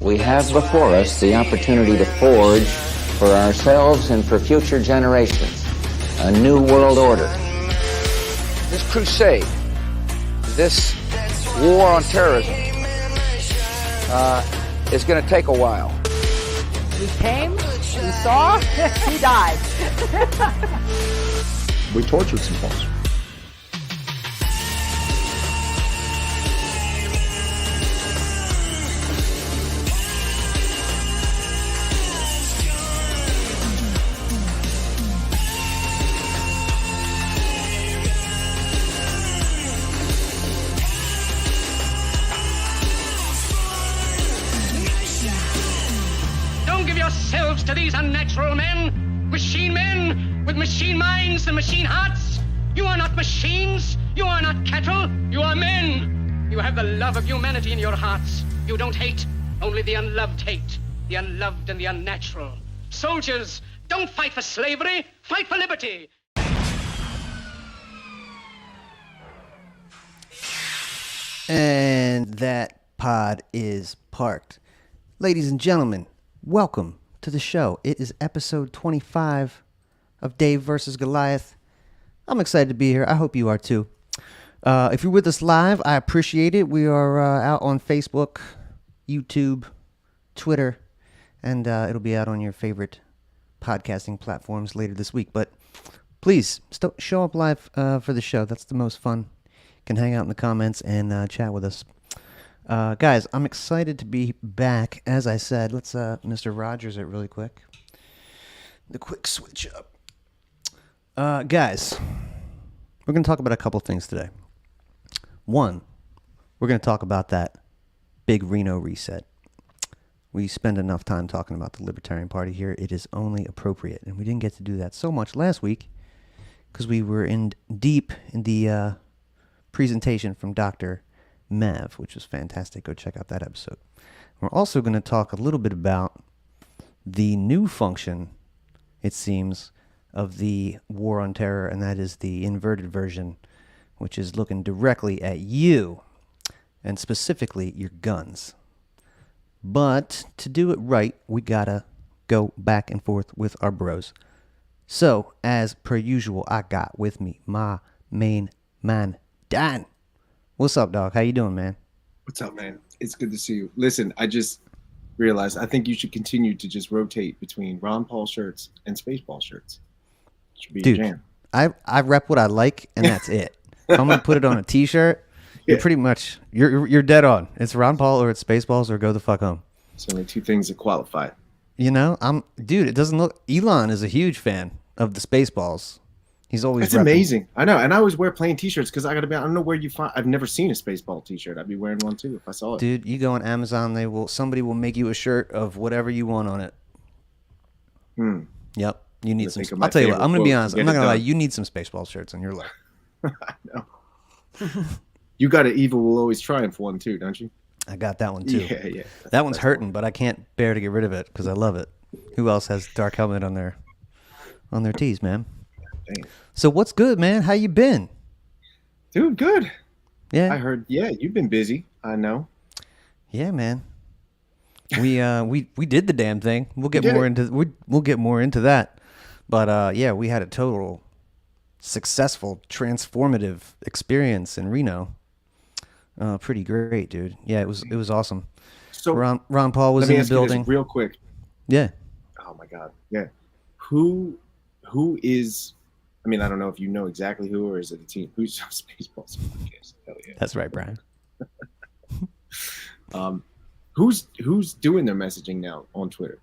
we have before us the opportunity to forge for ourselves and for future generations a new world order. This crusade, this war on terrorism, is going to take a while. We came, we saw, we died. We tortured some folks. Yourselves to these unnatural men with machine minds and machine hearts. You are not machines. You are not cattle. You are men. You have the love of humanity in your hearts. You don't hate. Only the unloved hate. The unloved and the unnatural. Soldiers, don't fight for slavery. Fight for liberty. And that pod is parked. Ladies and gentlemen, welcome to the show. It is episode 25 of Dave versus Goliath. I'm excited to be here. I hope you are too. If you're with us live, I appreciate it. We are out on Facebook, YouTube, Twitter, and it'll be out on your favorite podcasting platforms later this week. But please, show up live for the show. That's the most fun. You can hang out in the comments and chat with us. Guys, I'm excited to be back. As I said, let's Mr. Rogers it really quick. The quick switch up. Guys, we're going to talk about a couple things today. One, we're going to talk about that big Reno reset. We spend enough time talking about the Libertarian Party here. It is only appropriate, and we didn't get to do that so much last week because we were deep in the presentation from Dr. Mav, which was fantastic. Go check out that episode. We're also going to talk a little bit about the new function, it seems, of the war on terror, and that is the inverted version, which is looking directly at you, and specifically your guns. But to do it right, we gotta go back and forth with our bros. So, as per usual, I got with me my main man, Dan. What's up, dog? How you doing, man? What's up, man? It's good to see you. Listen, I just realized I think you should continue to just rotate between Ron Paul shirts and Spaceball shirts. Should be Dude, your jam. I rep what I like, and that's it. If I'm gonna put it on a T-shirt, you're pretty much you're dead on. It's Ron Paul or it's Spaceballs or go the fuck home. It's only two things that qualify. You know, dude. It doesn't look. Elon is a huge fan of the Spaceballs. He's always. It's amazing. I know, and I always wear plain T-shirts because I gotta be. I don't know where you find. I've never seen a Spaceball T-shirt. I'd be wearing one too if I saw it. Dude, you go on Amazon. Somebody will make you a shirt of whatever you want on it. Yep. You need some. I'll tell you what. I'm gonna be honest. I'm not gonna lie. You need some Spaceball shirts on your life. I know. You got an Evil Will Always Triumph one too, don't you? I got that one too. Yeah. That one's hurting, but I can't bear to get rid of it because I love it. Who else has Dark Helmet on their tees, man? Dang. So what's good, man? How you been? Dude, good. Yeah. I heard. Yeah, you've been busy. I know. Yeah, man. We did the damn thing. We'll get more into that. But yeah, we had a total successful, transformative experience in Reno. Pretty great, dude. Yeah, it was awesome. So Ron Paul was in the building. Real quick. Yeah. Oh my God. Yeah. Who is? I mean, I don't know if you know exactly who, or is it a team? Who's on Spaceballs podcast? Hell yeah. That's right, Brian. Who's doing their messaging now on Twitter?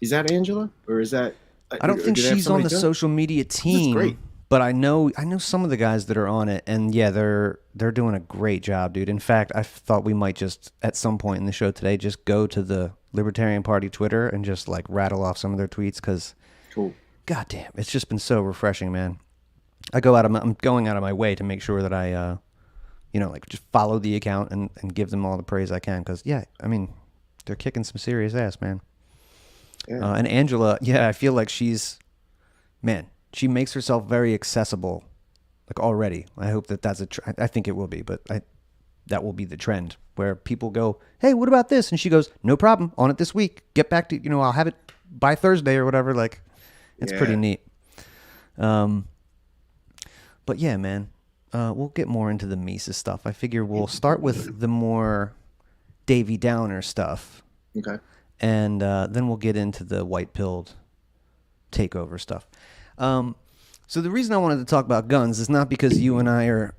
Is that Angela, or is that? I don't think she's on the social media team. That's great. But I know some of the guys that are on it, and yeah, they're doing a great job, dude. In fact, I thought we might just at some point in the show today just go to the Libertarian Party Twitter and just like rattle off some of their tweets because, cool. Goddamn, it's just been so refreshing, man. I'm going out of my way to make sure that I, just follow the account and give them all the praise I can because yeah, I mean, they're kicking some serious ass, man. Yeah. And Angela, yeah, I feel like she makes herself very accessible, like already. I hope that's I think it will be, but that will be the trend where people go, hey, what about this? And she goes, no problem, on it this week. Get back to, I'll have it by Thursday or whatever. Like, it's pretty neat. But yeah, man, we'll get more into the Mises stuff. I figure we'll start with the more Davy Downer stuff. Okay. And then we'll get into the white-pilled takeover stuff. So the reason I wanted to talk about guns is not because you and I are,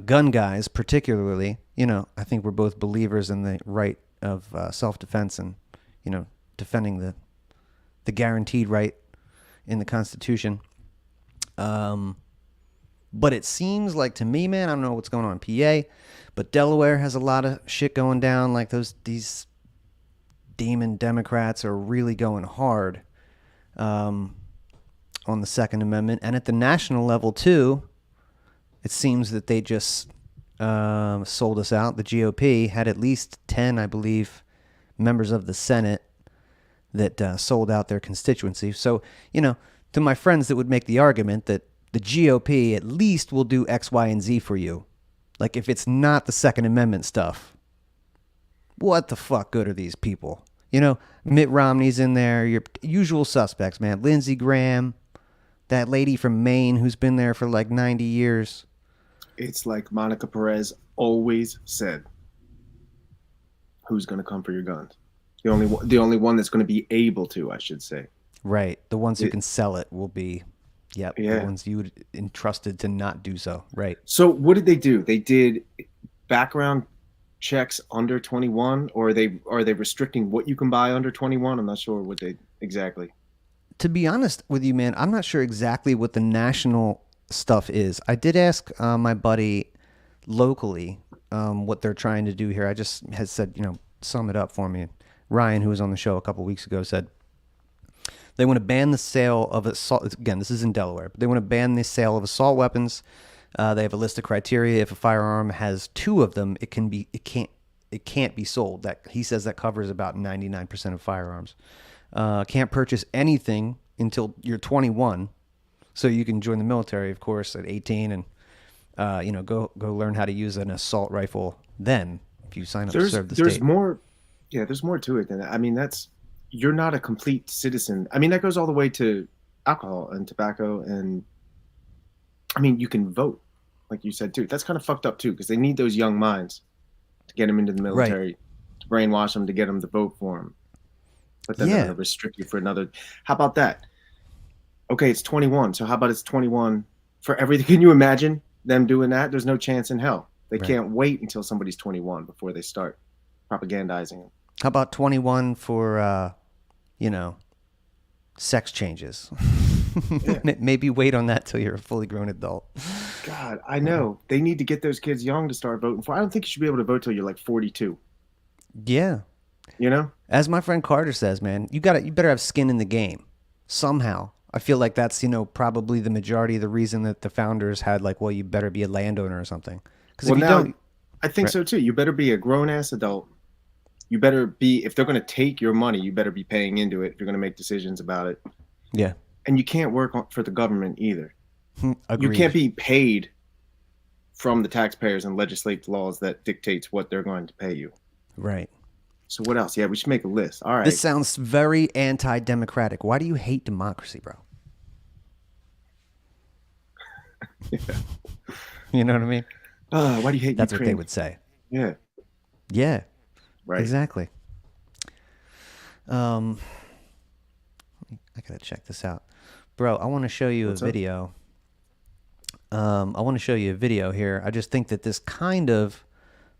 gun guys particularly. I think we're both believers in the right of self-defense and, defending the guaranteed right in the Constitution. But it seems like to me, man, I don't know what's going on in PA, but Delaware has a lot of shit going down. Like these demon Democrats are really going hard on the Second Amendment. And at the national level, too, it seems that they just sold us out. The GOP had at least 10, I believe, members of the Senate that sold out their constituency. So, to my friends that would make the argument that the GOP at least will do X, Y, and Z for you. Like, if it's not the Second Amendment stuff, what the fuck good are these people? Mitt Romney's in there, your usual suspects, man. Lindsey Graham, that lady from Maine who's been there for like 90 years. It's like Monica Perez always said, who's going to come for your guns? The only one that's going to be able to, I should say. Right. The ones who can sell it will be, the Yeah. ones you entrusted to not do so. Right. So what did they do? They did background checks under 21, or are they restricting what you can buy under 21? I'm not sure what they exactly. To be honest with you, man, I'm not sure exactly what the national stuff is. I did ask my buddy locally what they're trying to do here. I just had said, sum it up for me. Ryan, who was on the show a couple weeks ago, said they want to ban the sale of assault. Again, this is in Delaware, but they want to ban the sale of assault weapons. They have a list of criteria. If a firearm has 2 of them, it can't be sold. That he says that covers about 99% of firearms. Can't purchase anything until you're 21, so you can join the military, of course, at 18, and go learn how to use an assault rifle. Then, if you sign up to serve the state, there's more. Yeah, there's more to it than that. I mean, you're not a complete citizen. I mean, that goes all the way to alcohol and tobacco, and I mean, you can vote, like you said too. That's kind of fucked up too, because they need those young minds to get them into the military, to brainwash them, to get them to vote for them. But then they're going to restrict you for another. How about that? Okay, it's 21. So how about it's 21 for everything? Can you imagine them doing that? There's no chance in hell. They can't wait until somebody's 21 before they start propagandizing them. How about 21 for, sex changes? Yeah. Maybe wait on that till you're a fully grown adult. God, I know. They need to get those kids young to start voting for. I don't think you should be able to vote till you're like 42. Yeah. As my friend Carter says, man, you better have skin in the game somehow. I feel like that's, probably the majority of the reason that the founders had like, well, you better be a landowner or something. Because if you don't, I think so too. You better be a grown ass adult. You better be, if they're going to take your money, you better be paying into it if you're going to make decisions about it. Yeah. And you can't work for the government either. Agreed. You can't be paid from the taxpayers and legislate laws that dictates what they're going to pay you. Right. So what else? Yeah, we should make a list. All right. This sounds very anti-democratic. Why do you hate democracy, bro? Yeah. You know what I mean? Why do you hate That's Ukraine? what they would say. Yeah. Yeah. Right. Exactly. I gotta check this out, bro. I want to show you a video. I want to show you a video here. I just think that this kind of,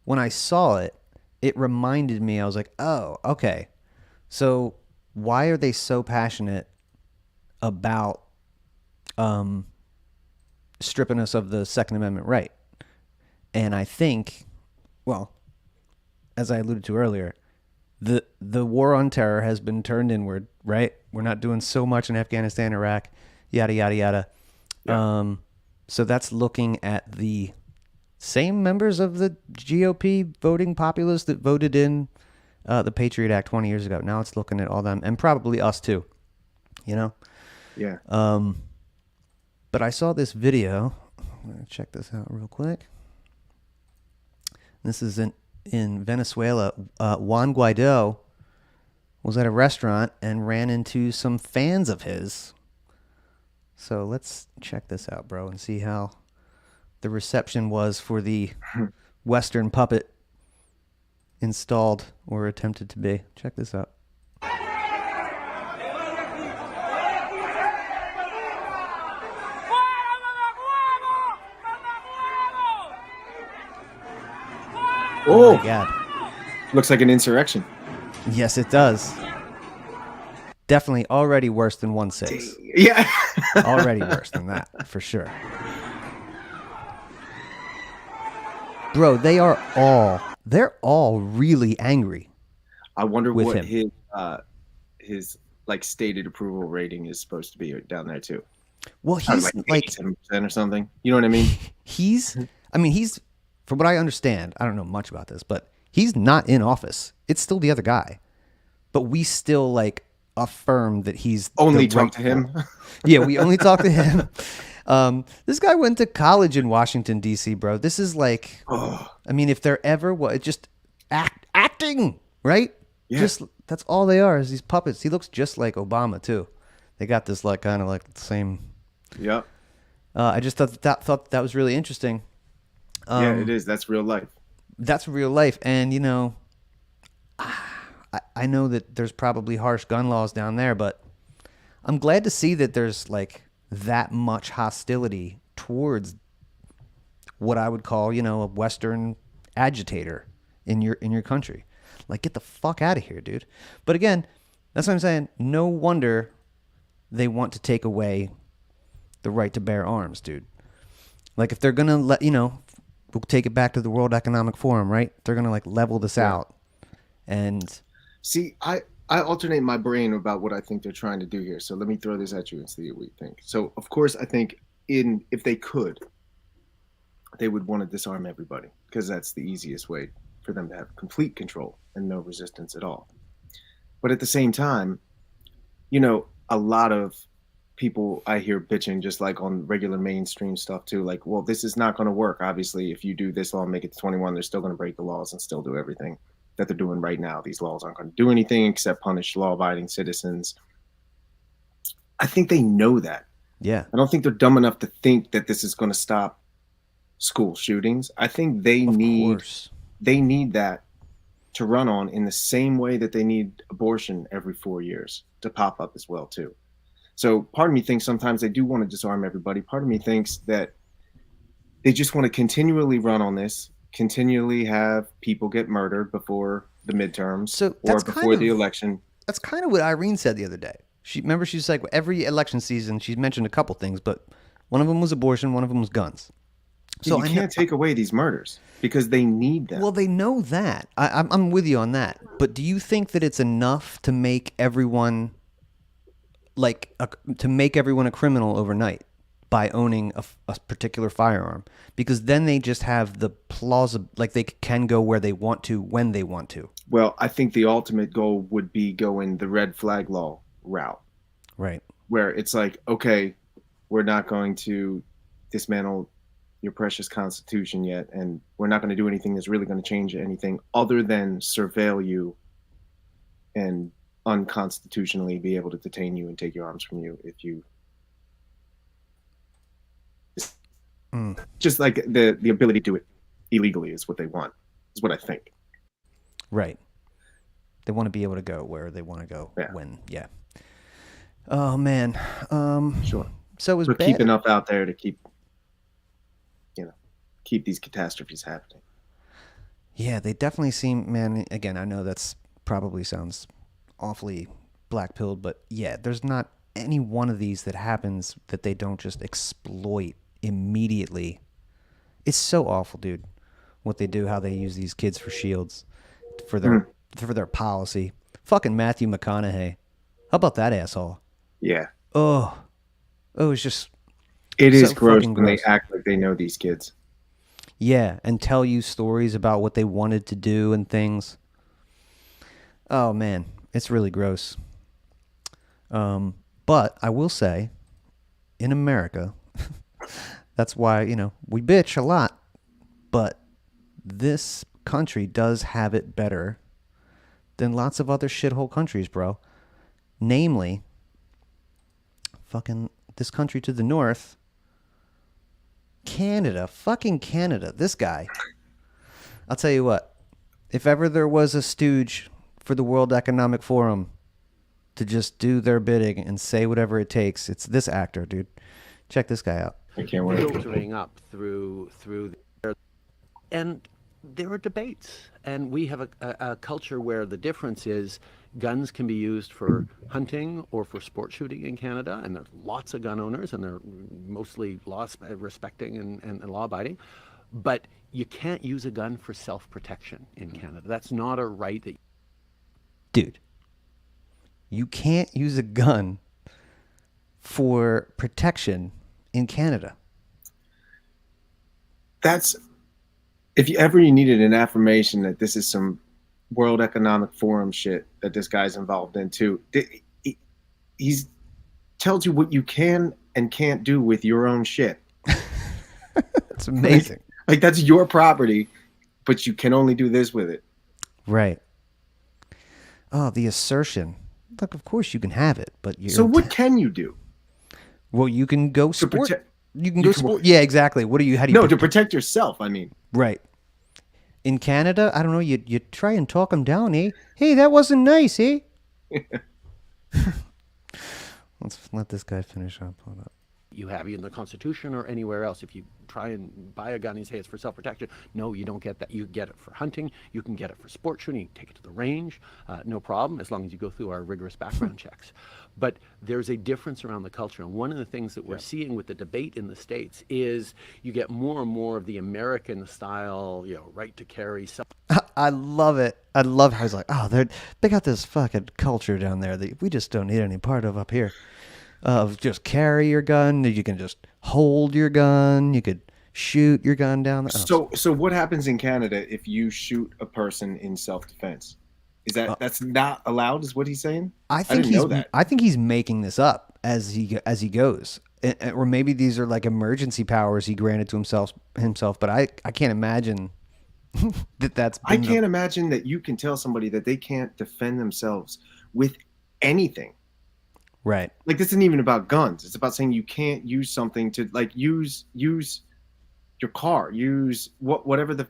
when I saw it, it reminded me. I was like, oh, okay. So why are they so passionate about stripping us of the Second Amendment right? And I think, well, as I alluded to earlier, the war on terror has been turned inward, right? We're not doing so much in Afghanistan, Iraq, yada, yada, yada. Yeah. So that's looking at the same members of the GOP voting populace that voted in the Patriot Act 20 years ago. Now it's looking at all them, and probably us too, Yeah. But I saw this video. I'm going to check this out real quick. This is in Venezuela. Juan Guaido was at a restaurant and ran into some fans of his. So let's check this out, bro, and see how the reception was for the Western puppet installed or attempted to be. Check this out. Oh my God. Looks like an insurrection. Yes, it does. Definitely already worse than 1-6. Yeah. Already worse than that, for sure. Bro, they're all really angry. I wonder with what him. his like stated approval rating is supposed to be down there too. Well, he's like 87% or something. You know what I mean? he's from what I understand, I don't know much about this, but he's not in office. It's still the other guy. But we still like affirm that he's Only the talk right to him. one. Yeah, we only talk to him. This guy went to college in Washington, D.C., bro. This is like, I mean, if they're ever just acting, right? Yeah. Just that's all they are is these puppets. He looks just like Obama too. They got this like kind of like the same. Yep. I just thought that was really interesting. Yeah, it is. That's real life. That's real life, and you know, I know that there's probably harsh gun laws down there, but I'm glad to see that there's like that much hostility towards what I would call, you know, a Western agitator in your country. Like, get the fuck out of here, dude. But again, that's what I'm saying. No wonder they want to take away the right to bear arms, dude. Like, if they're gonna let, you know, we'll take it back to the World Economic Forum, right? They're gonna like level this out. And see, I alternate my brain about what I think they're trying to do here. So let me throw this at you and see what you think. So of course, I think if they could, they would want to disarm everybody because that's the easiest way for them to have complete control and no resistance at all. But at the same time, you know, a lot of people I hear bitching just like on regular mainstream stuff too, like, well, this is not going to work. Obviously, if you do this law and make it to 21, they're still going to break the laws and still do everything that they're doing right now. These laws aren't going to do anything except punish law-abiding citizens. I think they know that. yeah, I don't think they're dumb enough to think that this is going to stop school shootings. I think they need that to run on in the same way that they need abortion every 4 years to pop up as well too. So part of me thinks sometimes they do want to disarm everybody. Part of me thinks that they just want to continually run on this, continually have people get murdered before the midterms or before the election. That's kind of what Irene said the other day. She's like, every election season, she's mentioned a couple things, but one of them was abortion, one of them was guns. So you can't take away these murders because they need them. Well, they know that. I'm with you on that. But do you think that it's enough to make everyone a criminal overnight by owning a particular firearm? Because then they just have the like they can go where they want to when they want to. Well, I think the ultimate goal would be going the red flag law route. Right. Where it's like, okay, we're not going to dismantle your precious Constitution yet, and we're not going to do anything that's really going to change anything other than surveil you and unconstitutionally be able to detain you and take your arms from you if you just like the ability to do it illegally is what they want, is what I think. Right. They want to be able to go where they want to go when. Yeah. Oh man. Sure. So it was but bad. Keep enough out there to keep these catastrophes happening. Yeah, they definitely seem, man, again, I know that's probably sounds awfully black-pilled, but yeah, there's not any one of these that happens that they don't just exploit immediately. It's so awful, dude, what they do, how they use these kids for shields, for their policy. Fucking Matthew McConaughey. How about that asshole? Yeah. Oh, it's just... It is gross when they act like they know these kids. Yeah, and tell you stories about what they wanted to do and things. Oh, man, it's really gross. But I will say, in America, that's why, we bitch a lot. But this country does have it better than lots of other shithole countries, bro. Namely, fucking this country to the north, Canada. Fucking Canada. This guy. I'll tell you what. If ever there was a stooge for the World Economic Forum to just do their bidding and say whatever it takes, it's this actor, dude. Check this guy out. I can't wait. Filtering up through and there are debates, and we have a culture where the difference is guns can be used for hunting or for sport shooting in Canada, and there's lots of gun owners, and they're mostly respecting and law-abiding, but you can't use a gun for self-protection in Canada. That's not a right that... Dude, you can't use a gun for protection in Canada. That's, if you ever needed an affirmation that this is some World Economic Forum shit that this guy's involved in too, he's tells you what you can and can't do with your own shit. It's amazing. Like that's your property, but you can only do this with it. Right. Oh, the assertion. Look, of course you can have it, but you're... So what can you do? Well, you can go sport. You can go you sport. Yeah, exactly. What do you? How do you? No, to protect yourself. I mean, right. In Canada, I don't know. You try and talk them down, eh? Hey, that wasn't nice, eh? Let's let this guy finish up. Hold up. You have in the Constitution or anywhere else. If you try and buy a gun and say it's for self-protection, no, you don't get that. You get it for hunting. You can get it for sport shooting. You can take it to the range, no problem, as long as you go through our rigorous background checks. But there's a difference around the culture. And one of the things that we're seeing with the debate in the States is you get more and more of the American style, right to carry. I love it. I love how he's like, oh, they got this fucking culture down there that we just don't need any part of up here. Of just carry your gun. You can just hold your gun. You could shoot your gun down there. So what happens in Canada if you shoot a person in self-defense? Is that's not allowed? Is what he's saying? I think didn't know that. I think he's making this up as he goes, or maybe these are like emergency powers he granted to himself. But I can't imagine that's. I can't imagine that you can tell somebody that they can't defend themselves with anything. Right. Like this isn't even about guns. It's about saying you can't use something to like use your car, use whatever the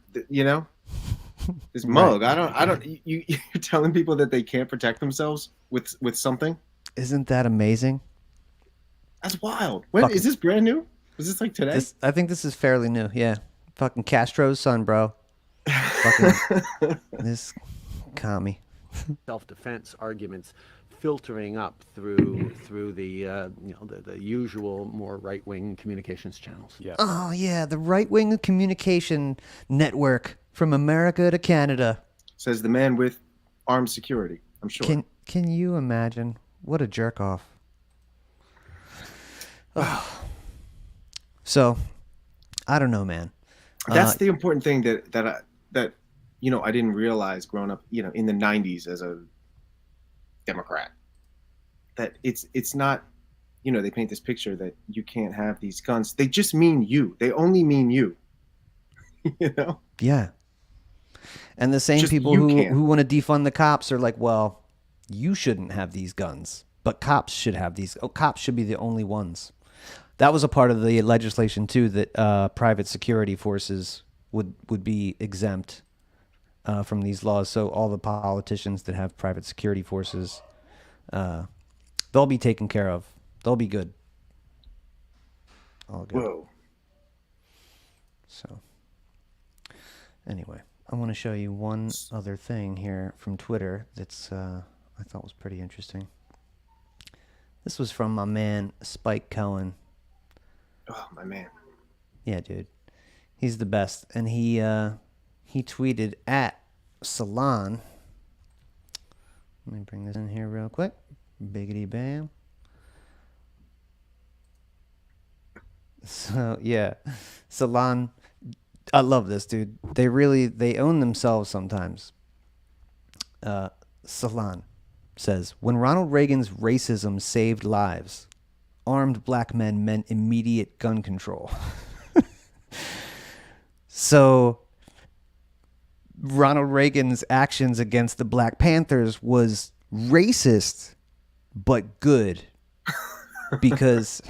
this mug. Right. I don't you're telling people that they can't protect themselves with something? Isn't that amazing? That's wild. When is this brand new? Was this like today? I think this is fairly new. Yeah. Fucking Castro's son, bro. Fucking this commie. Self-defense arguments filtering up through the the usual more right-wing communications channels. Yeah. Oh yeah, the right-wing communication network from America to Canada. Says the man with armed security. I'm sure. Can you imagine what a jerk off? Oh. So, I don't know, man. That's the important thing that I didn't realize growing up, in the 90s as a Democrat, that it's not, they paint this picture that you can't have these guns. They just mean you. They only mean you. Yeah. And the same Just people you who want to defund the cops are like, well, you shouldn't have these guns, but cops should have these. Oh, cops should be the only ones. That was a part of the legislation too, that private security forces would be exempt from these laws. So all the politicians that have private security forces, they'll be taken care of. They'll be good. All good. Whoa. So anyway, I want to show you one other thing here from Twitter that's I thought was pretty interesting. This was from my man Spike Cohen. Oh, my man. Yeah, dude. He's the best. And he tweeted at Salon. Let me bring this in here real quick. Biggity bam. So, yeah. Salon, I love this, dude. They own themselves sometimes. Salon says, when Ronald Reagan's racism saved lives, armed black men meant immediate gun control. So Ronald Reagan's actions against the Black Panthers was racist, but good, because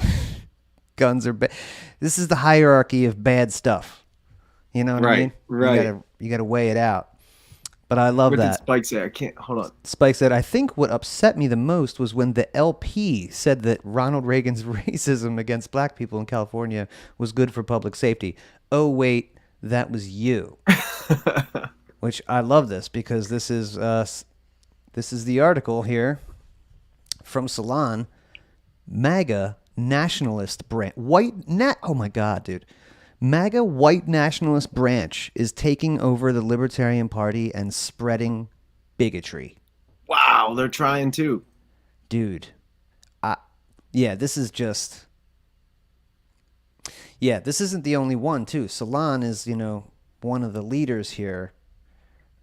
guns are bad. This is the hierarchy of bad stuff. You know what I mean? Right. You gotta weigh it out. But I love What did that. Spike say? I can't. Hold on. Spike said, I think what upset me the most was when the LP said that Ronald Reagan's racism against black people in California was good for public safety. Oh, wait, that was you. Which I love this, because this is the article here from Salon. MAGA nationalist branch. Oh my God, dude. MAGA white nationalist branch is taking over the Libertarian Party and spreading bigotry. Wow, they're trying to. Dude. This is just... Yeah, this isn't the only one, too. Salon is, one of the leaders here.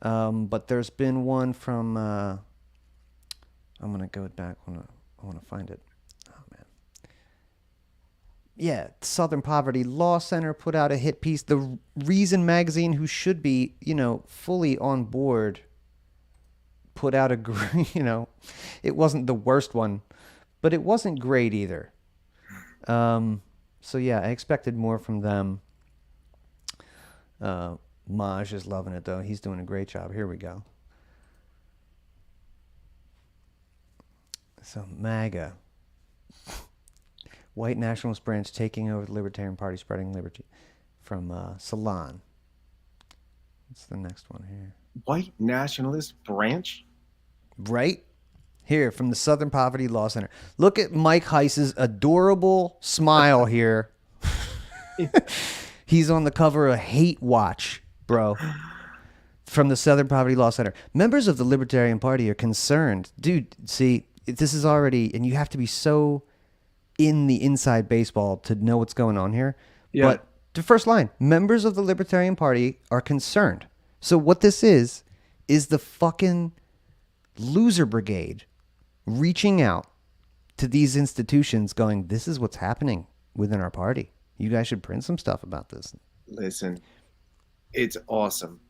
But there's been one from... I'm going to go back. I want to find it. Oh, man. Yeah, Southern Poverty Law Center put out a hit piece. The Reason magazine, who should be, fully on board, put out a, it wasn't the worst one, but it wasn't great either. So yeah, I expected more from them. Maj is loving it, though. He's doing a great job. Here we go. So MAGA. White nationalist branch taking over the Libertarian Party, spreading liberty. From Salon. What's the next one here? White nationalist branch? Right? Here, from the Southern Poverty Law Center. Look at Mike Heiss's adorable smile here. He's on the cover of Hate Watch, bro. From the Southern Poverty Law Center. Members of the Libertarian Party are concerned. Dude, see, this is already... And you have to be so in the inside baseball to know what's going on here. Yeah. But the first line, members of the Libertarian Party are concerned. So what this is the fucking loser brigade reaching out to these institutions going, this is what's happening within our party. You guys should print some stuff about this. Listen, it's awesome.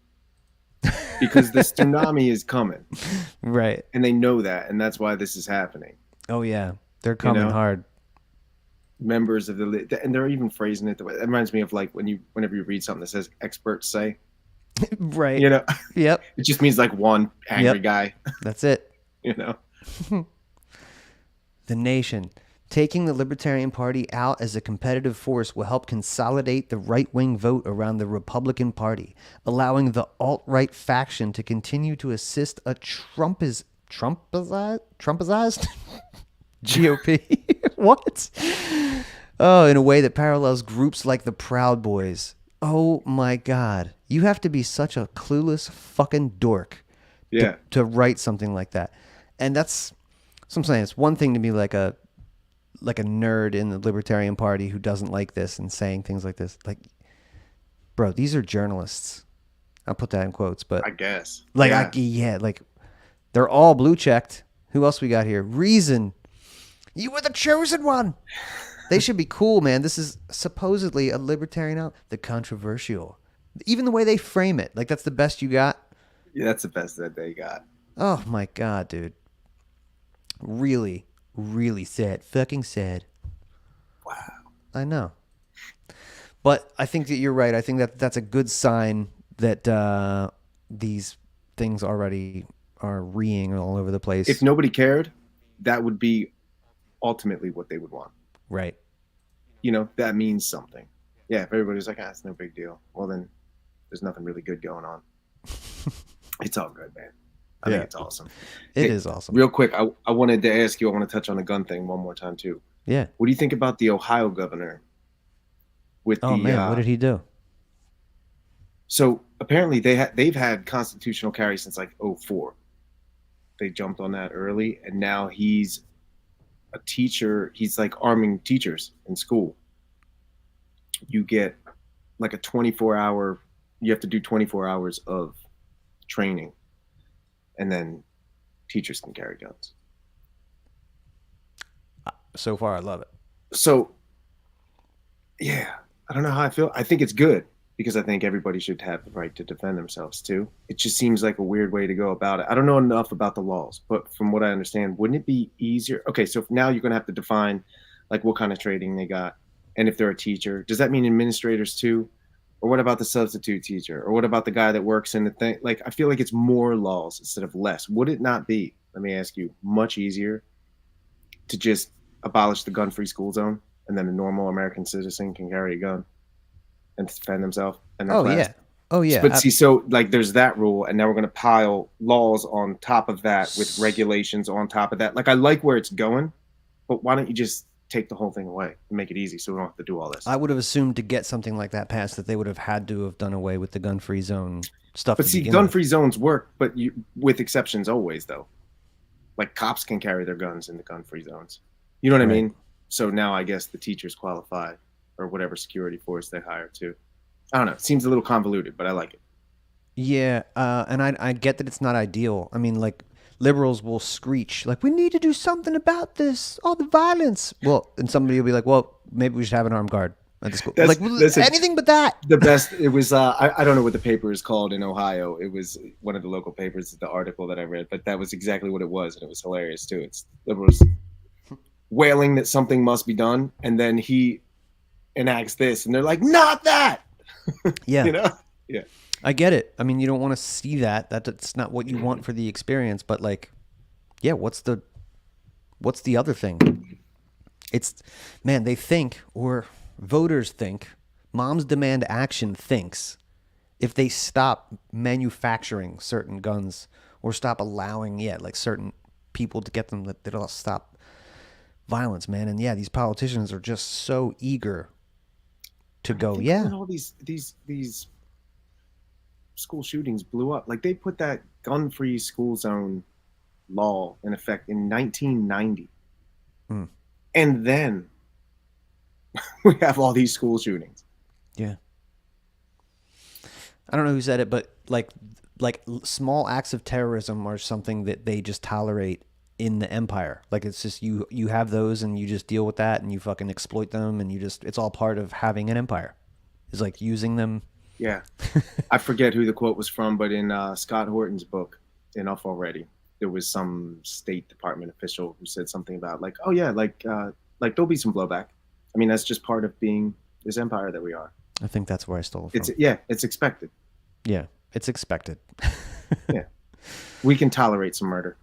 Because the tsunami is coming. Right. And they know that, and that's why this is happening. Oh, yeah. They're coming hard. Members of the... And they're even phrasing it the way... It reminds me of like whenever you read something that says experts say. Right. Yep. It just means like one angry guy. That's it. The Nation. Taking the Libertarian Party out as a competitive force will help consolidate the right-wing vote around the Republican Party, allowing the alt-right faction to continue to assist a Trumpized GOP. What? Oh, in a way that parallels groups like the Proud Boys. Oh my God. You have to be such a clueless fucking dork to write something like that. And that's what I'm saying. It's one thing to be like a nerd in the Libertarian Party who doesn't like this and saying things like this. Like, bro, these are journalists. I'll put that in quotes, but I guess. Like, like they're all blue checked. Who else we got here? Reason. You were the chosen one. They should be cool, man. This is supposedly a libertarian out. The controversial. Even the way they frame it. Like, that's the best you got? Yeah, that's the best that they got. Oh, my God, dude. Really, really sad. Fucking sad. Wow. I know. But I think that you're right. I think that that's a good sign that these things already are reeing all over the place. If nobody cared, that would be ultimately what they would want. Right. That means something. Yeah, if everybody's like, it's no big deal. Well, then there's nothing really good going on. It's all good, man. I think it's awesome. It is awesome. Real quick, I wanted to ask you, I want to touch on the gun thing one more time, too. Yeah. What do you think about the Ohio governor? What did he do? So apparently they've had constitutional carry since like 2004. They jumped on that early, and now he's a teacher. He's like arming teachers in school. You get like a 24-hour, you have to do 24 hours of training, and then teachers can carry guns. So far, I love it. So, yeah, I don't know how I feel. I think it's good. because I think everybody should have the right to defend themselves too. It just seems like a weird way to go about it. I don't know enough about the laws, but from what I understand, wouldn't it be easier? Okay, so now you're going to have to define like what kind of training they got, and if they're a teacher. Does that mean administrators too? Or what about the substitute teacher? Or what about the guy that works in the thing? Like, I feel like it's more laws instead of less. Would it not be, let me ask you, much easier to just abolish the gun-free school zone, and then a normal American citizen can carry a gun and defend themselves? And Oh yeah. But see, so like there's that rule, and now we're gonna pile laws on top of that with regulations on top of that. Like, I like where it's going, but why don't you just take the whole thing away and make it easy so we don't have to do all this? I would have assumed to get something like that passed that they would have had to have done away with the gun-free zone stuff. But see, gun-free zones work, but with exceptions always, though. Like, cops can carry their guns in the gun-free zones. You know what I mean? So now I guess the teachers qualify, or whatever security force they hire too. I don't know. It seems a little convoluted, but I like it. Yeah, and I get that it's not ideal. I mean, like, liberals will screech, like, we need to do something about this, all the violence. Well, and somebody will be like, well, maybe we should have an armed guard at the school. Anything but that. The best, it was, I don't know what the paper is called in Ohio. It was one of the local papers, the article that I read, but that was exactly what it was, and it was hilarious too. It's liberals wailing that something must be done, and then he enacts this, and they're like, not that! Yeah. You know? Yeah. I get it. I mean, you don't want to see that. That's not what you want for the experience. But like, yeah, what's the other thing? It's, man, they think, or voters think, Moms Demand Action thinks, if they stop manufacturing certain guns or stop allowing, like certain people to get them, that it'll stop violence, man. And yeah, these politicians are just so eager to go. When all these school shootings blew up, like they put that gun-free school zone law in effect in 1990, and then we have all these school shootings. Yeah, I don't know who said it, but like small acts of terrorism are something that they just tolerate in the empire. Like, it's just you have those, and you just deal with that, and you fucking exploit them, and it's all part of having an empire. It's like using them. Yeah. I forget who the quote was from, but in Scott Horton's book, Enough Already, there was some State Department official who said something about like, oh yeah, like there'll be some blowback. I mean, that's just part of being this empire that we are. I think that's where I stole it from. It's expected. Yeah, it's expected. Yeah. We can tolerate some murder.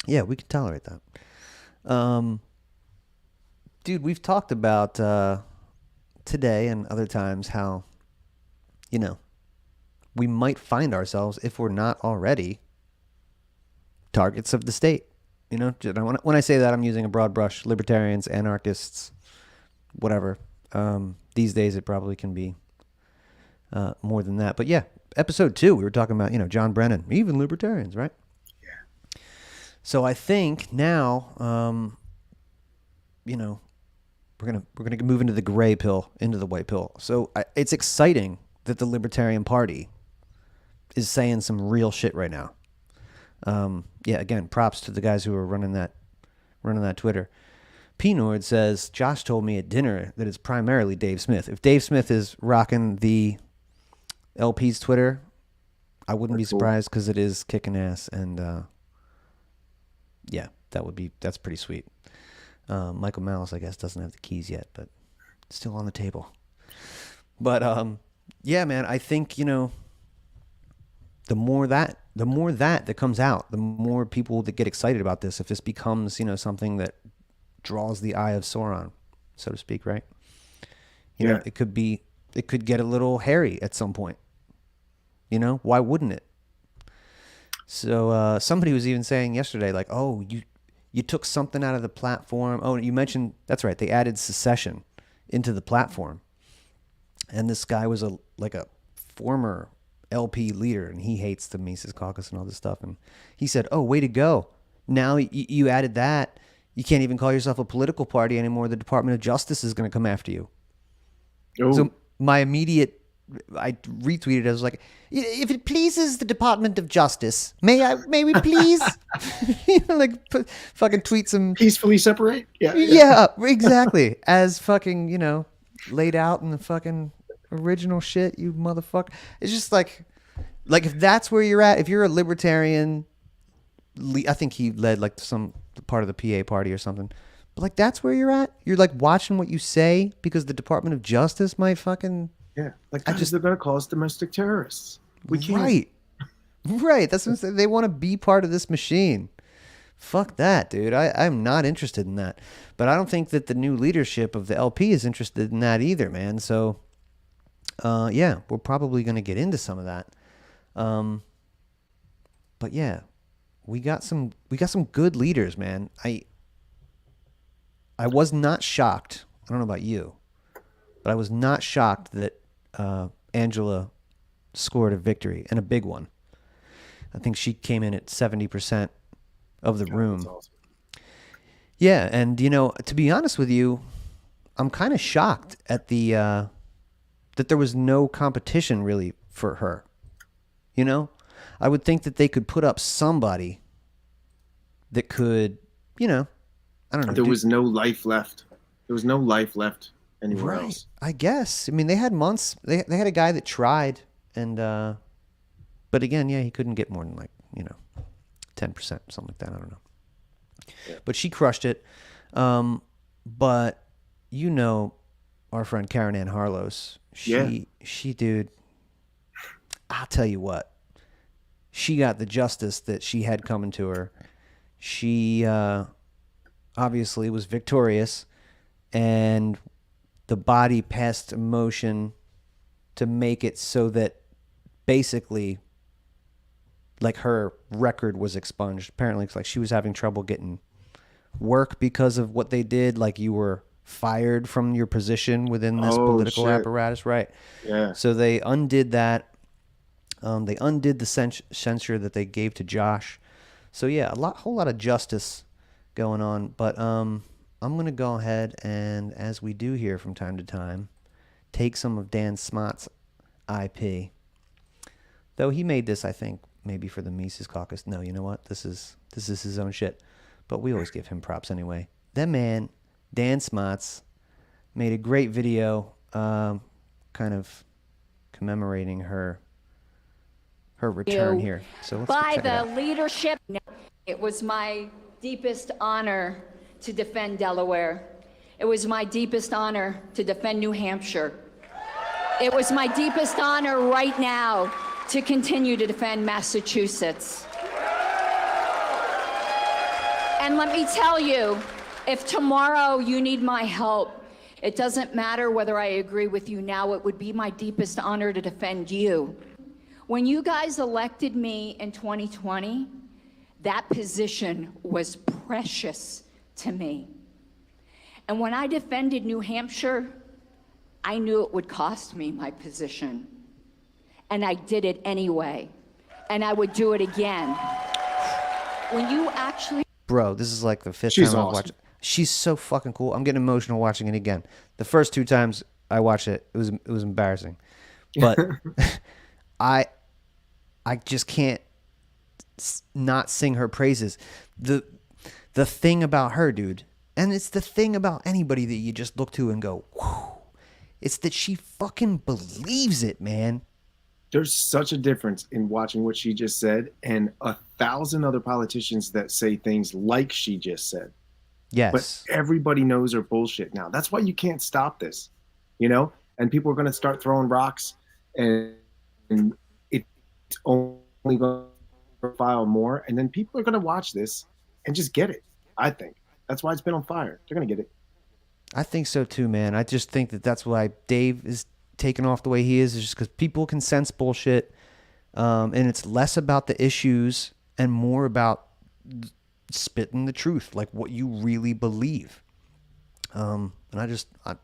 Yeah, we can tolerate that. Dude, we've talked about today and other times how, we might find ourselves, if we're not already, targets of the state. When I say that, I'm using a broad brush. Libertarians, anarchists, whatever. These days, it probably can be more than that. But yeah, episode 2, we were talking about, John Brennan, even libertarians, right? Yeah. So I think now, we're gonna move into the gray pill, into the white pill. So it's exciting that the Libertarian Party is saying some real shit right now. Again, props to the guys who are running that Twitter. P-Nord says, Josh told me at dinner that it's primarily Dave Smith. If Dave Smith is rocking the LP's Twitter, I wouldn't be surprised, because it is kicking ass, and that's pretty sweet. Michael Malice, I guess, doesn't have the keys yet, but it's still on the table. But yeah, man, I think, the more that comes out, the more people that get excited about this, if this becomes, something that draws the eye of Sauron, so to speak, right? You know, it could get a little hairy at some point. Why wouldn't it? So somebody was even saying yesterday, like, oh, you took something out of the platform. Oh, you mentioned, that's right, they added secession into the platform. And this guy was a former LP leader, and he hates the Mises Caucus and all this stuff. And he said, oh, way to go. Now you added that. You can't even call yourself a political party anymore. The Department of Justice is going to come after you. Oh. So I retweeted it. I was like, if it pleases the Department of Justice, may we please, fucking tweet some peacefully separate. Yeah, exactly. As fucking, laid out in the fucking original shit, you motherfucker. It's just like if that's where you're at, if you're a libertarian, I think he led like some part of the PA party or something. But like that's where you're at. You're like watching what you say because the Department of Justice might fucking like they're gonna call us domestic terrorists. We can't. Right. That's what I'm saying. They want to be part of this machine. Fuck that, dude. I'm not interested in that. But I don't think that the new leadership of the LP is interested in that either, man. So, yeah, we're probably going to get into some of that. But yeah, we got some good leaders, man. I was not shocked. I don't know about you, but I was not shocked that Angela scored a victory, and a big one. I think she came in at 70% of the room. That's awesome. Yeah, and to be honest with you, I'm kind of shocked at the that there was no competition really for her. I would think that they could put up somebody that could, I don't know. There was no life left. There was no life left anywhere else. I guess. I mean, they had months. They had a guy that tried, and but again, yeah, he couldn't get more than 10%, something like that. I don't know. Yeah. But she crushed it. But our friend Karen Ann Harlos, she, dude, I'll tell you what, she got the justice that she had coming to her. She obviously was victorious, and the body passed a motion to make it so that basically like her record was expunged. Apparently it's like she was having trouble getting work because of what they did. Like you were fired from your position within this political apparatus. Right. Yeah. So they undid that. They undid the censure that they gave to Josh. So yeah, whole lot of justice going on. But I'm going to go ahead and, as we do here from time to time, take some of Dan Smott's IP. Though he made this, I think, maybe for the Mises Caucus. No, you know what? This is his own shit. But we always give him props anyway. That man, Dan Smott's, made a great video kind of commemorating her return here. So let's by check it out. the leadership. It was my deepest honor to defend Delaware. It was my deepest honor to defend New Hampshire. It was my deepest honor right now to continue to defend Massachusetts. And let me tell you, if tomorrow you need my help, it doesn't matter whether I agree with you now, it would be my deepest honor to defend you. When you guys elected me in 2020, that position was precious to me. And when I defended New Hampshire, I knew it would cost me my position. And I did it anyway. And I would do it again. When you actually... Bro, this is like the fifth She's time I've awesome. watched it. She's so fucking cool. I'm getting emotional watching it again. The first two times I watched it, it was embarrassing. But I just can't not sing her praises. The thing about her, dude, and it's the thing about anybody that you just look to and go, whew, it's that she fucking believes it, man. There's such a difference in watching what she just said and 1,000 other politicians that say things like she just said. Yes. But everybody knows her bullshit now. That's why you can't stop this, And people are going to start throwing rocks, and it's only going to file more. And then people are going to watch this and just get it, I think. That's why it's been on fire. They're going to get it. I think so too, man. I just think that that's why Dave is taken off the way he is just because people can sense bullshit. And it's less about the issues and more about spitting the truth, like what you really believe. And I'm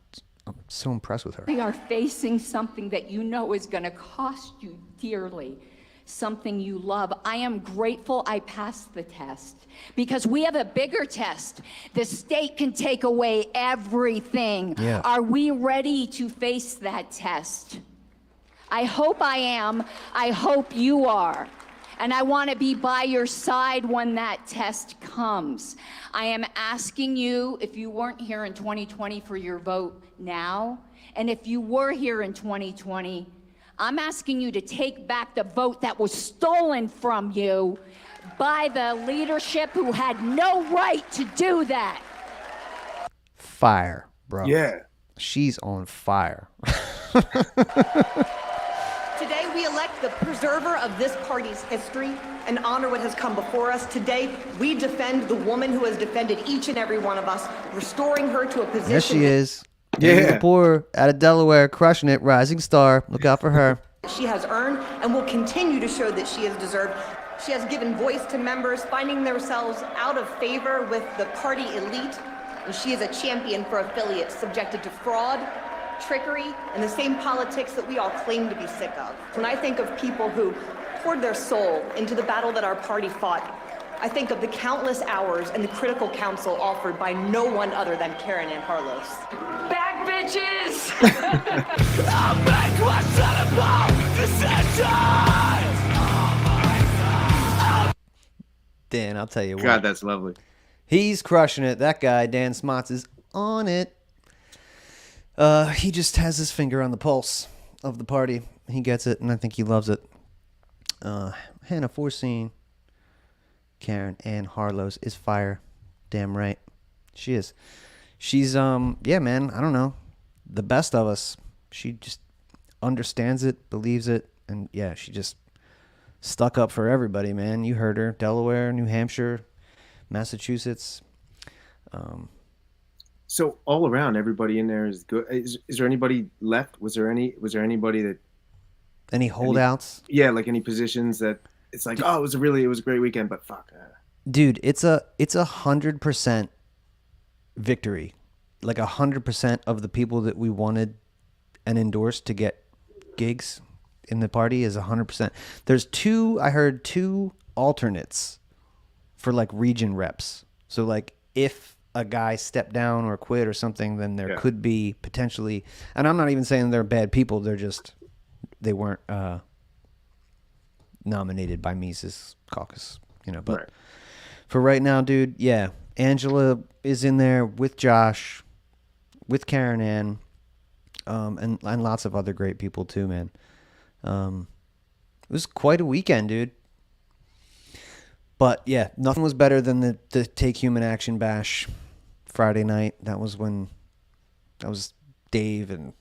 so impressed with her. We are facing something that you know is going to cost you dearly, something you love. I am grateful I passed the test because we have a bigger test. The state can take away everything. Yeah. Are we ready to face that test? I hope I am. I hope you are. And I want to be by your side when that test comes. I am asking you, if you weren't here in 2020 for your vote now, And if you were here in 2020, I'm asking you to take back the vote that was stolen from you by the leadership who had no right to do that. Fire, bro. Yeah. She's on fire. Today we elect the preserver of this party's history and honor what has come before us. Today we defend the woman who has defended each and every one of us, restoring her to a position. There she is. Yeah. Poor out of Delaware, crushing it, rising star. Look out for her. She has earned and will continue to show that she has deserved. She has given voice to members finding themselves out of favor with the party elite, and she is a champion for affiliates subjected to fraud, trickery, and the same politics that we all claim to be sick of. When I think of people who poured their soul into the battle that our party fought, I think of the countless hours and the critical counsel offered by no one other than Karen Ann Harlos. Back, bitches! Dan, I'll tell you what. God, that's lovely. He's crushing it. That guy, Dan Smots, is on it. He just has his finger on the pulse of the party. He gets it, and I think he loves it. Hannah Forseen, Karen Ann Harlos is fire. Damn right. She is. She's, yeah, man, I don't know. The best of us. She just understands it, believes it, and yeah, she just stuck up for everybody, man. You heard her. Delaware, New Hampshire, Massachusetts. So all around, everybody in there is good. Is there anybody left? Was there anybody that? Any holdouts? Like any positions that it's like, oh, it was a great weekend, but fuck. Dude, it's 100% victory. Like 100% of the people that we wanted and endorsed to get gigs in the party is 100%. There's I heard two alternates for like region reps. So like if a guy stepped down or quit or something, then there could be potentially, and I'm not even saying they're bad people. They weren't nominated by Mises Caucus, but right. For right now, dude, yeah, Angela is in there with Josh, with Karen Ann, and lots of other great people too, man. It was quite a weekend, dude. But yeah, nothing was better than the Take Human Action Bash Friday night. That was Dave and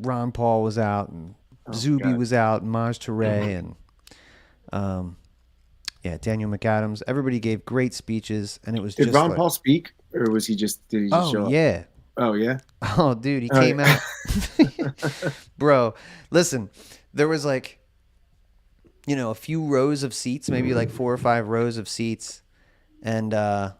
Ron Paul was out, and Zuby was out, and Maj Touré, and Daniel McAdams. Everybody gave great speeches, and it was Did Ron Paul speak, or did he just show up? Yeah. Oh yeah. Oh, dude, he came out. Bro, listen, there was like, a few rows of seats, maybe like 4 or 5 rows of seats, and I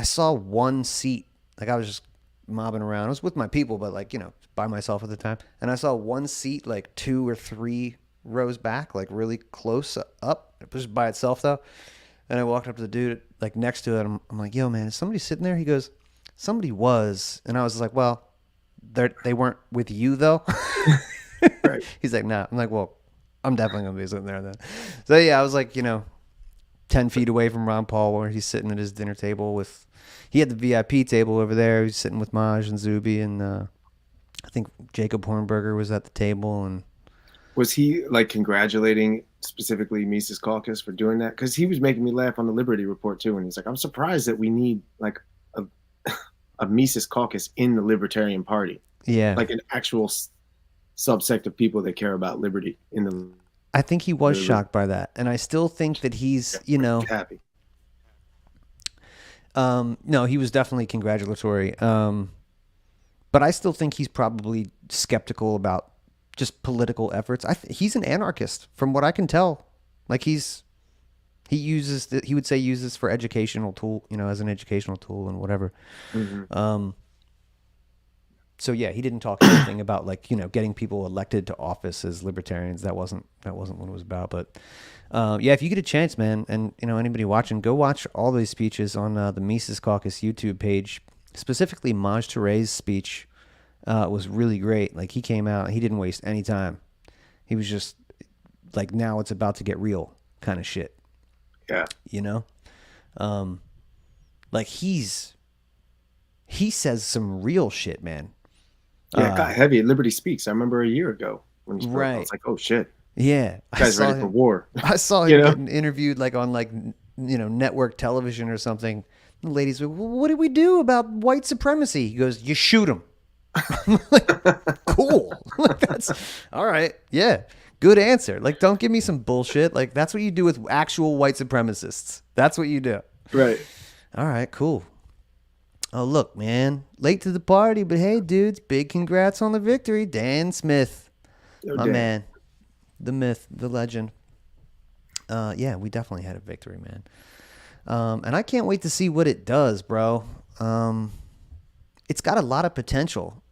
saw one seat. Like I was just mobbing around. I was with my people, but like by myself at the time, and I saw one seat like 2 or 3 rows back, like really close up. It was by itself though, and I walked up to the dude like next to it. I'm like, "Yo, man, is somebody sitting there?" He goes, "Somebody was," and I was like, "Well, they weren't with you though." Right. He's like, "Nah." I'm like, "Well, I'm definitely gonna be sitting there then." So yeah, I was like, 10 feet away from Ron Paul, where he's sitting at his dinner table he had the VIP table over there. He's sitting with Maj and Zuby, and I think Jacob Hornberger was at the table. And was he like congratulating specifically Mises Caucus for doing that? Because he was making me laugh on the Liberty Report too, and he's like, "I'm surprised that we need like a Mises Caucus in the Libertarian Party." Yeah, like an actual subsect of people that care about liberty in the. I think he was shocked by that, and I still think that he's happy. No, he was definitely congratulatory. But I still think he's probably skeptical about just political efforts. He's an anarchist, from what I can tell. Like he would say use this for educational tool, as an educational tool and whatever. Mm-hmm. So yeah, he didn't talk anything about like, getting people elected to office as libertarians. That wasn't what it was about. But yeah, if you get a chance, man, and anybody watching, go watch all these speeches on the Mises Caucus YouTube page. Specifically, Maj Touré's speech was really great. Like he came out, he didn't waste any time. He was just like, now it's about to get real kind of shit. Yeah. Like he says some real shit, man. Yeah, it got heavy at Liberty Speaks. I remember a year ago when he spoke. I was like, oh shit. Yeah. Guy's ready for war. I saw him getting interviewed like on like, network television or something. The ladies were, well, what do we do about white supremacy? He goes, you shoot him. I'm like, cool. Like, that's all right. Yeah. Good answer. Like, don't give me some bullshit. Like, that's what you do with actual white supremacists. That's what you do. Right. All right, cool. Oh, look, man. Late to the party, but hey, dudes, big congrats on the victory. Dan Smith. My man. The myth, the legend. Yeah, we definitely had a victory, man. And I can't wait to see what it does, bro. It's got a lot of potential.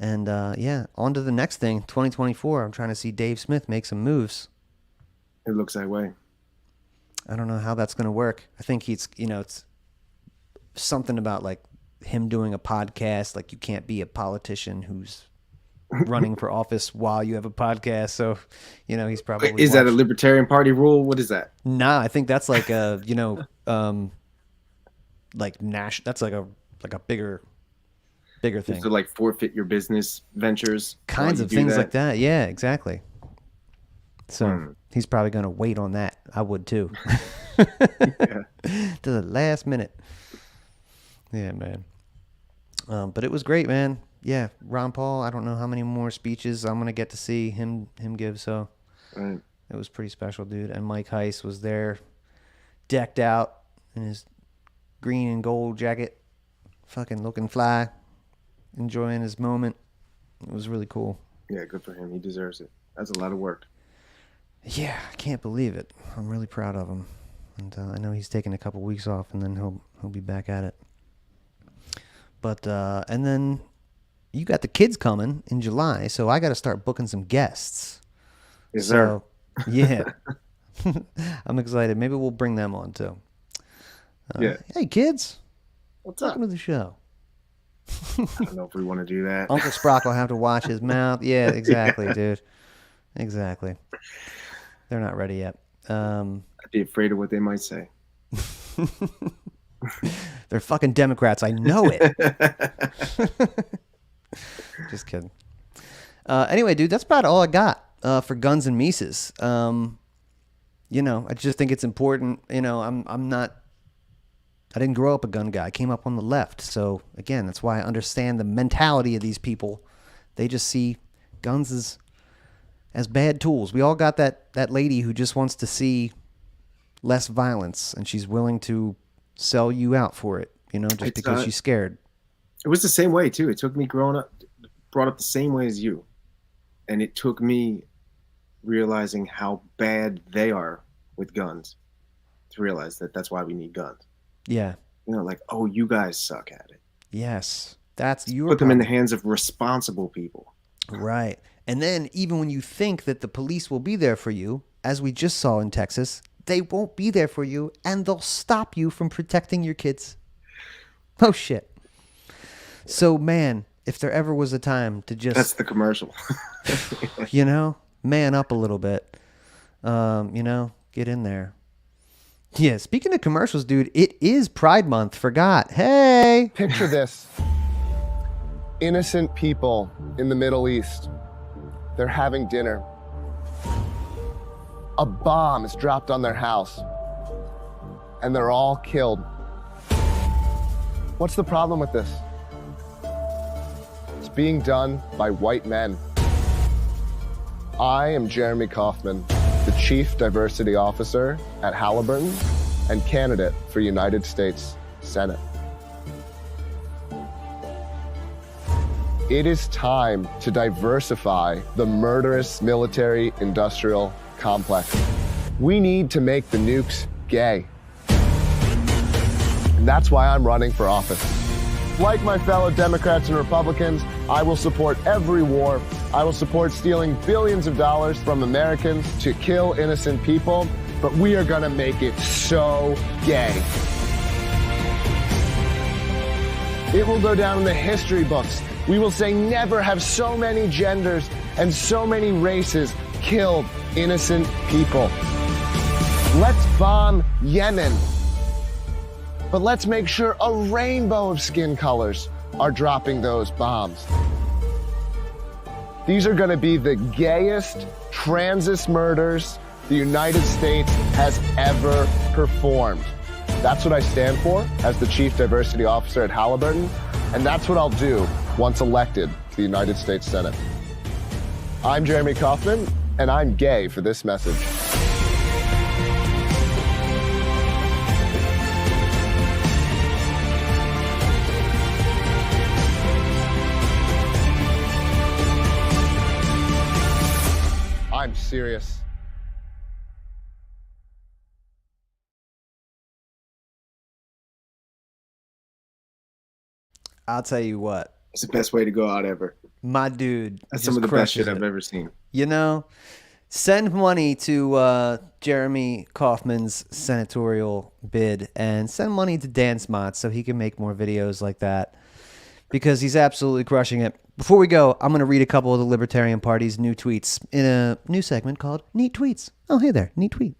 And yeah, on to the next thing, 2024. I'm trying to see Dave Smith make some moves. It looks that way. I don't know how that's going to work. I think it's something about like him doing a podcast. Like you can't be a politician who's running for office while you have a podcast. So, he's probably. Is that a Libertarian Party rule? What is that? Nah, I think that's like a, like Nash. That's like a bigger thing. To like forfeit your business ventures. Kinds of things like that. Yeah, exactly. So he's probably going to wait on that. I would too. To the last minute. Yeah, man. But it was great, man. Yeah, Ron Paul, I don't know how many more speeches I'm going to get to see him give, so it was pretty special, dude. And Mike Heiss was there, decked out in his green and gold jacket, fucking looking fly, enjoying his moment. It was really cool. Yeah, good for him. He deserves it. That's a lot of work. Yeah, I can't believe it. I'm really proud of him. And I know he's taking a couple weeks off, and then he'll be back at it. But, and then you got the kids coming in July, so I got to start booking some guests. Yes, sir. Yeah. I'm excited. Maybe we'll bring them on, too. Yeah. Hey, kids. What's Welcome up? to the show. I don't know if we want to do that. Uncle Sprock will have to watch his mouth. Yeah, exactly, dude. Exactly. They're not ready yet. I'd be afraid of what they might say. They're fucking Democrats. I know it. Just kidding. Anyway, dude, that's about all I got for Guns and Mises. I just think it's important. I didn't grow up a gun guy. I came up on the left. So, again, that's why I understand the mentality of these people. They just see guns as bad tools. We all got that lady who just wants to see less violence, and she's willing to sell you out for it, just because she's scared. It was the same way, too. It took me brought up the same way as you. And it took me realizing how bad they are with guns to realize that that's why we need guns. Yeah. Like, oh, you guys suck at it. Yes. That's your Put them in the hands of responsible people. Right. And then even when you think that the police will be there for you, as we just saw in Texas, they won't be there for you, and they'll stop you from protecting your kids. Oh, shit. So, man, if there ever was a time to just... That's the commercial. Man up a little bit. Get in there. Yeah, speaking of commercials, dude, it is Pride Month. Forgot. Hey! Picture this. Innocent people in the Middle East. They're having dinner. A bomb is dropped on their house. And they're all killed. What's the problem with this? It's being done by white men. I am Jeremy Kaufman, the Chief Diversity Officer at Halliburton and candidate for United States Senate. It is time to diversify the murderous military-industrial complex. We need to make the nukes gay. And that's why I'm running for office. Like my fellow Democrats and Republicans, I will support every war. I will support stealing billions of dollars from Americans to kill innocent people, but we are gonna make it so gay. It will go down in the history books. We will say never have so many genders and so many races killed innocent people. Let's bomb Yemen. But let's make sure a rainbow of skin colors are dropping those bombs. These are going to be the gayest transist murders the United States has ever performed. That's what I stand for as the Chief Diversity Officer at Halliburton, and that's what I'll do once elected to the United States Senate. I'm Jeremy Kaufman, and I'm gay for this message. I'm serious. I'll tell you what. It's the best way to go out ever. My dude. That's some of the best shit I've ever seen. You know, send money to Jeremy Kaufman's senatorial bid and send money to Dan Smott so he can make more videos like that because he's absolutely crushing it. Before we go, I'm going to read a couple of the Libertarian Party's new tweets in a new segment called Neat Tweets. Oh, hey there. Neat tweet.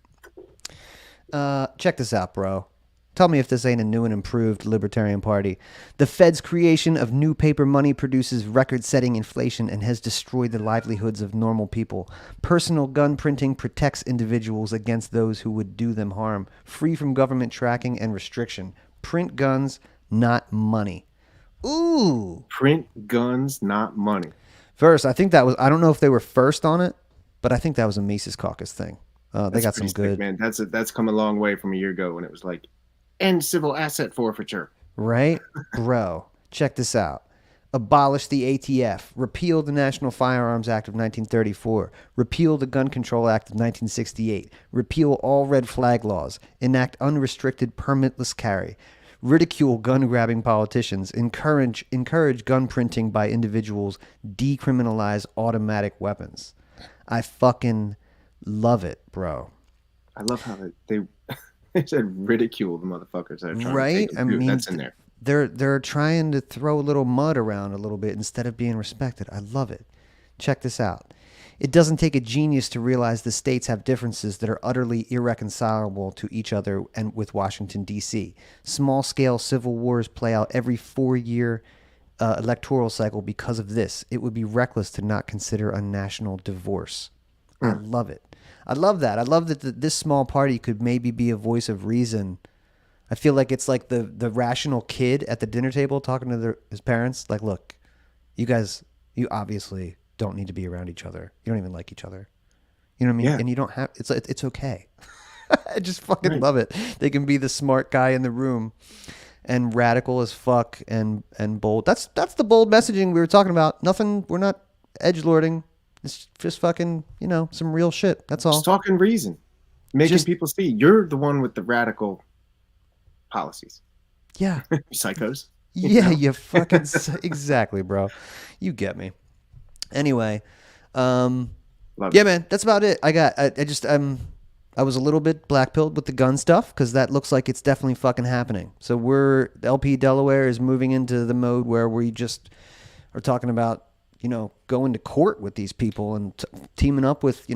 Check this out, bro. Tell me if this ain't a new and improved Libertarian Party. The Fed's creation of new paper money produces record-setting inflation and has destroyed the livelihoods of normal people. Personal gun printing protects individuals against those who would do them harm. Free from government tracking and restriction. Print guns, not money. Ooh. Print guns, not money. First, I think that was, I don't know if they were first on it, but I think that was a Mises Caucus thing. They got some good. Sick, man. That's come a long way from a year ago when it was like, end civil asset forfeiture. Right? Bro, check this out. Abolish the ATF. Repeal the National Firearms Act of 1934. Repeal the Gun Control Act of 1968. Repeal all red flag laws. Enact unrestricted permitless carry. Ridicule gun-grabbing politicians. Encourage gun printing by individuals. Decriminalize automatic weapons. I fucking love it, bro. I love how they said ridicule the motherfuckers that are trying right? to take I mean, that's in there. They're trying to throw a little mud around a little bit instead of being respected. I love it. Check this out. It doesn't take a genius to realize the states have differences that are utterly irreconcilable to each other and with Washington, D.C. Small-scale civil wars play out every 4-year electoral cycle because of this. It would be reckless to not consider a national divorce. I love it. I love that. I love that this small party could maybe be a voice of reason. I feel like it's like the rational kid at the dinner table talking to his parents. Like, look, you guys, you obviously don't need to be around each other. You don't even like each other. You know what I mean? Yeah. And you don't have, it's okay. I just fucking love it. They can be the smart guy in the room and radical as fuck and bold. That's the bold messaging we were talking about. Nothing, we're not edgelording. It's just fucking, some real shit. That's all. Just talking reason. Making people see you're the one with the radical policies. Yeah. Psychos. Yeah, you fucking exactly, bro. You get me. Anyway, man, that's about it. I was a little bit black-pilled with the gun stuff because that looks like it's definitely fucking happening. So LP Delaware is moving into the mode where we just are talking about, going to court with these people and teaming up with,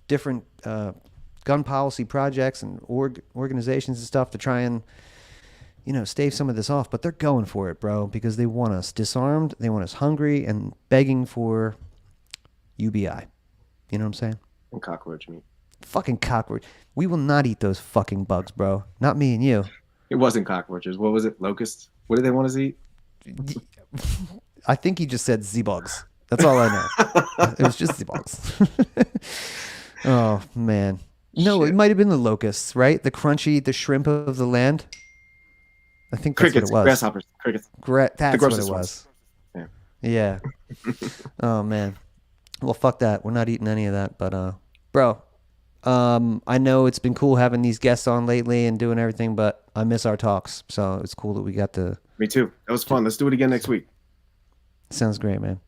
different gun policy projects and organizations and stuff to try and, stave some of this off. But they're going for it, bro, because they want us disarmed, they want us hungry and begging for UBI. You know what I'm saying? And cockroach meat. Fucking cockroach. We will not eat those fucking bugs, bro. Not me and you. It wasn't cockroaches. What was it? Locusts? What did they want us to eat? I think he just said Z-bugs. That's all I know. It was just Z-bugs. Oh, man. No, Shit. It might have been the locusts, right? The shrimp of the land. I think that's crickets, what it was. Grasshoppers, crickets. That's what it was. Yeah. Yeah. Oh, man. Well, fuck that. We're not eating any of that. But, bro, I know it's been cool having these guests on lately and doing everything, but I miss our talks. So it's cool that we got to. Me too. That was fun. Let's do it again next week. Sounds great, man.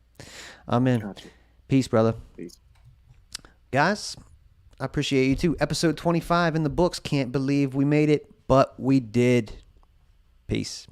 I'm in. Gotcha. Peace, brother. Peace. Guys, I appreciate you too. Episode 25 in the books. Can't believe we made it, but we did. Peace.